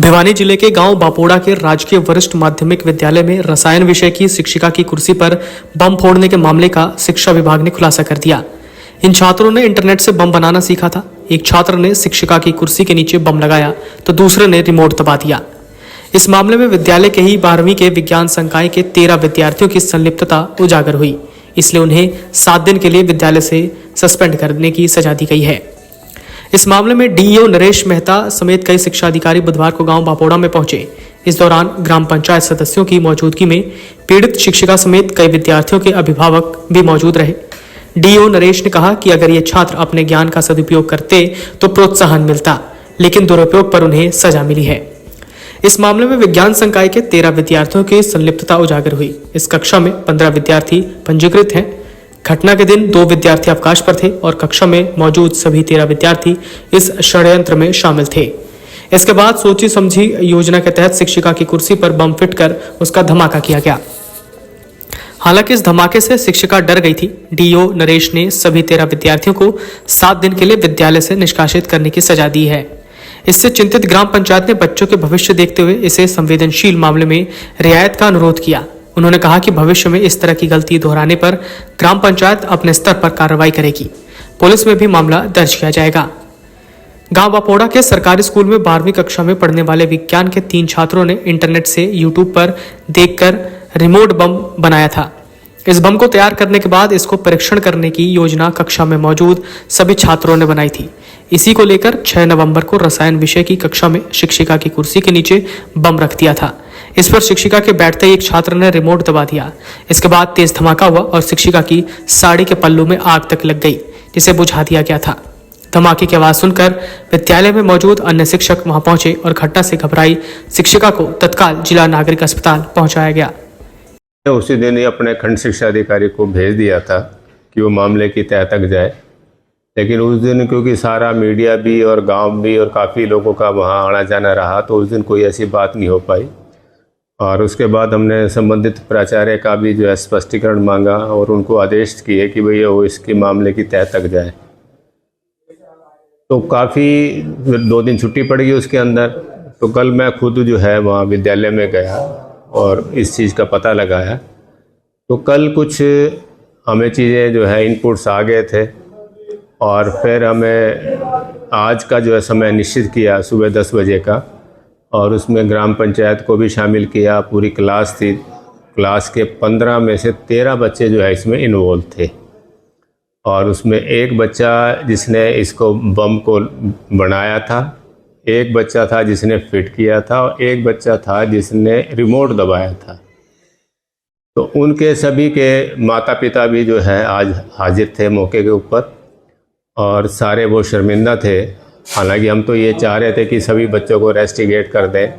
भिवानी जिले के गांव बापोड़ा के राजकीय वरिष्ठ माध्यमिक विद्यालय में रसायन विषय की शिक्षिका की कुर्सी पर बम फोड़ने के मामले का शिक्षा विभाग ने खुलासा कर दिया। इन छात्रों ने इंटरनेट से बम बनाना सीखा था। एक छात्र ने शिक्षिका की कुर्सी के नीचे बम लगाया तो दूसरे ने रिमोट दबा दिया। इस मामले में विद्यालय के ही 12वीं के विज्ञान संकाय के 13 विद्यार्थियों की संलिप्तता उजागर हुई, इसलिए उन्हें 7 दिन के लिए विद्यालय से सस्पेंड करने की सजा दी गई है। इस मामले में डीईओ नरेश मेहता समेत कई शिक्षा अधिकारी बुधवार को गांव बापोड़ा में पहुंचे। इस दौरान ग्राम पंचायत सदस्यों की मौजूदगी में पीड़ित शिक्षिका समेत कई विद्यार्थियों के अभिभावक भी मौजूद रहे। डीईओ नरेश ने कहा कि अगर ये छात्र अपने ज्ञान का सदुपयोग करते तो प्रोत्साहन मिलता, लेकिन दुरुपयोग पर उन्हें सजा मिली है। इस मामले में विज्ञान संकाय के 13 विद्यार्थियों की संलिप्तता उजागर हुई। इस कक्षा में 15 विद्यार्थी पंजीकृत हैं। घटना के दिन 2 विद्यार्थी अवकाश पर थे और कक्षा में मौजूद सभी 13 विद्यार्थी इस षड्यंत्र में शामिल थे। इसके बाद सोची समझी योजना के तहत शिक्षिका की कुर्सी पर बम फिट कर उसका धमाका किया गया। हालांकि इस धमाके से शिक्षिका डर गई थी। डीईओ नरेश ने सभी 13 विद्यार्थियों को 7 दिन के लिए विद्यालय से निष्कासित करने की सजा दी है। इससे चिंतित ग्राम पंचायत ने बच्चों के भविष्य देखते हुए इसे संवेदनशील मामले में रियायत का अनुरोध किया। उन्होंने कहा कि भविष्य में इस तरह की गलती दोहराने पर ग्राम पंचायत अपने स्तर पर कार्रवाई करेगी। पुलिस में भी मामला दर्ज किया जाएगा। गांव बापोड़ा के सरकारी स्कूल में 12वीं कक्षा में पढ़ने वाले विज्ञान के 3 छात्रों ने इंटरनेट से यूट्यूब पर देखकर रिमोट बम बनाया था। इस बम को तैयार करने के बाद इसको परीक्षण करने की योजना कक्षा में मौजूद सभी छात्रों ने बनाई थी। इसी को लेकर 6 नवंबर को रसायन विषय की कक्षा में शिक्षिका की कुर्सी के नीचे बम रख दिया था। इस पर शिक्षिका के बैठते ही एक छात्र ने रिमोट दबा दिया। इसके बाद तेज धमाका हुआ और शिक्षिका की साड़ी के पल्लू में आग तक लग गई, जिसे बुझा दिया गया था। धमाके की आवाज सुनकर विद्यालय में मौजूद अन्य शिक्षक वहां पहुंचे और घटना से घबराई शिक्षिका को तत्काल जिला नागरिक अस्पताल पहुंचाया गया। उसी दिन ही अपने खंड शिक्षा अधिकारी को भेज दिया था कि वो मामले की तह तक जाए, लेकिन उस दिन क्योंकि सारा मीडिया भी और गांव भी और काफ़ी लोगों का वहां आना जाना रहा, तो उस दिन कोई ऐसी बात नहीं हो पाई। और उसके बाद हमने संबंधित प्राचार्य का भी जो है स्पष्टीकरण मांगा और उनको आदेश किए कि भैया वो इसके मामले की तह तक जाए। तो काफ़ी 2 दिन छुट्टी पड़ गई उसके अंदर। तो कल मैं खुद जो है वहाँ विद्यालय में गया और इस चीज़ का पता लगाया। तो कल कुछ हमें चीज़ें जो है इनपुट्स आ गए थे और फिर हमें आज का जो है समय निश्चित किया सुबह 10 बजे का, और उसमें ग्राम पंचायत को भी शामिल किया। पूरी क्लास थी। क्लास के 15 में से 13 बच्चे जो है इसमें इन्वॉल्व थे, और उसमें एक बच्चा जिसने इसको बम को बनाया था, एक बच्चा था जिसने फिट किया था और एक बच्चा था जिसने रिमोट दबाया था। तो उनके सभी के माता पिता भी जो है आज हाजिर थे मौके के ऊपर, और सारे वो शर्मिंदा थे। हालांकि हम तो ये चाह रहे थे कि सभी बच्चों को रेस्टिगेट कर दें,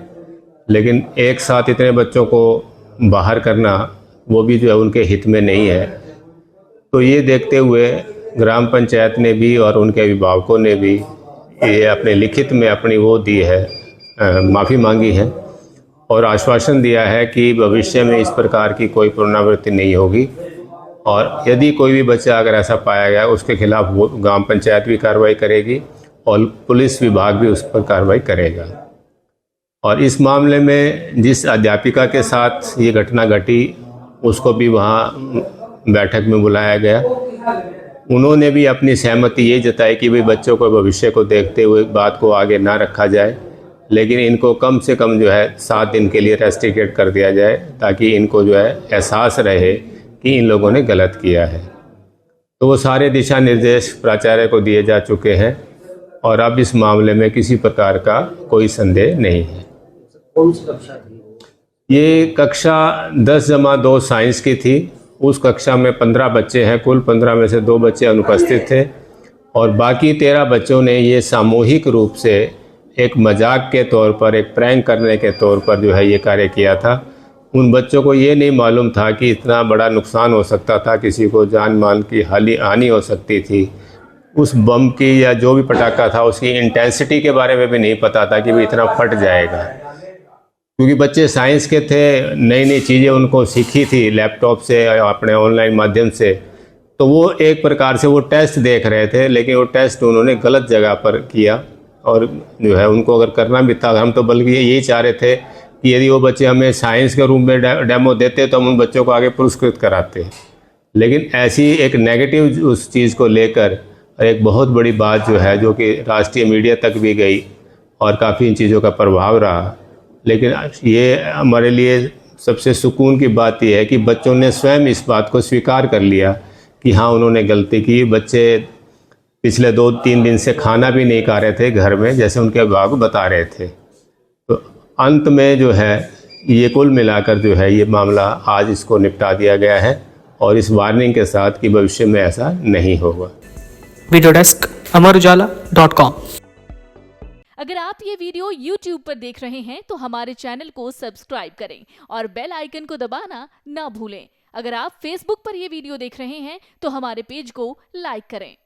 लेकिन एक साथ इतने बच्चों को बाहर करना वो भी जो है उनके हित में नहीं है। तो ये देखते हुए ग्राम पंचायत ने भी और उनके अभिभावकों ने भी ये अपने लिखित में अपनी वो दी है, माफ़ी मांगी है और आश्वासन दिया है कि भविष्य में इस प्रकार की कोई पुनरावृत्ति नहीं होगी, और यदि कोई भी बच्चा अगर ऐसा पाया गया उसके खिलाफ वो ग्राम पंचायत भी कार्रवाई करेगी और पुलिस विभाग भी उस पर कार्रवाई करेगा। और इस मामले में जिस अध्यापिका के साथ ये घटना घटी उसको भी वहाँ बैठक में बुलाया गया। उन्होंने भी अपनी सहमति ये जताई कि भाई बच्चों को भविष्य को देखते हुए बात को आगे ना रखा जाए, लेकिन इनको कम से कम जो है 7 दिन के लिए रेस्ट्रिकेट कर दिया जाए, ताकि इनको जो है एहसास रहे कि इन लोगों ने गलत किया है। तो वो सारे दिशा निर्देश प्राचार्य को दिए जा चुके हैं और अब इस मामले में किसी प्रकार का कोई संदेह नहीं है। कौन सी कक्षा थी? ये कक्षा 10-2 साइंस की थी। उस कक्षा में 15 बच्चे हैं कुल। 15 में से 2 बच्चे अनुपस्थित थे और बाकी 13 बच्चों ने ये सामूहिक रूप से एक मजाक के तौर पर, एक प्रैंक करने के तौर पर जो है ये कार्य किया था। उन बच्चों को ये नहीं मालूम था कि इतना बड़ा नुकसान हो सकता था, किसी को जान माल की हानि हो सकती थी। उस बम की या जो भी पटाखा था उसकी इंटेंसिटी के बारे में भी नहीं पता था कि वो इतना फट जाएगा, क्योंकि बच्चे साइंस के थे। नई नई चीज़ें उनको सीखी थी लैपटॉप से, अपने ऑनलाइन माध्यम से। तो वो एक प्रकार से वो टेस्ट देख रहे थे, लेकिन वो टेस्ट उन्होंने गलत जगह पर किया और जो है उनको अगर करना भी था, हम तो बल्कि यही चाह रहे थे कि यदि वो बच्चे हमें साइंस के रूम में डेमो देते तो हम उन बच्चों को आगे पुरस्कृत कराते। लेकिन ऐसी एक नेगेटिव उस चीज़ को लेकर एक बहुत बड़ी बात जो है, जो कि राष्ट्रीय मीडिया तक भी गई और काफ़ी इन चीज़ों का प्रभाव रहा। लेकिन ये हमारे लिए सबसे सुकून की बात यह है कि बच्चों ने स्वयं इस बात को स्वीकार कर लिया कि हाँ, उन्होंने गलती की। बच्चे पिछले 2-3 दिन से खाना भी नहीं खा रहे थे घर में, जैसे उनके अभिभावक बता रहे थे। तो अंत में जो है ये कुल मिलाकर जो है ये मामला आज इसको निपटा दिया गया है, और इस वार्निंग के साथ कि भविष्य में ऐसा नहीं होगा। Video desk amarujala.com। अगर आप ये वीडियो YouTube पर देख रहे हैं तो हमारे चैनल को सब्सक्राइब करें और बेल आइकन को दबाना ना भूलें। अगर आप Facebook पर ये वीडियो देख रहे हैं तो हमारे पेज को लाइक करें।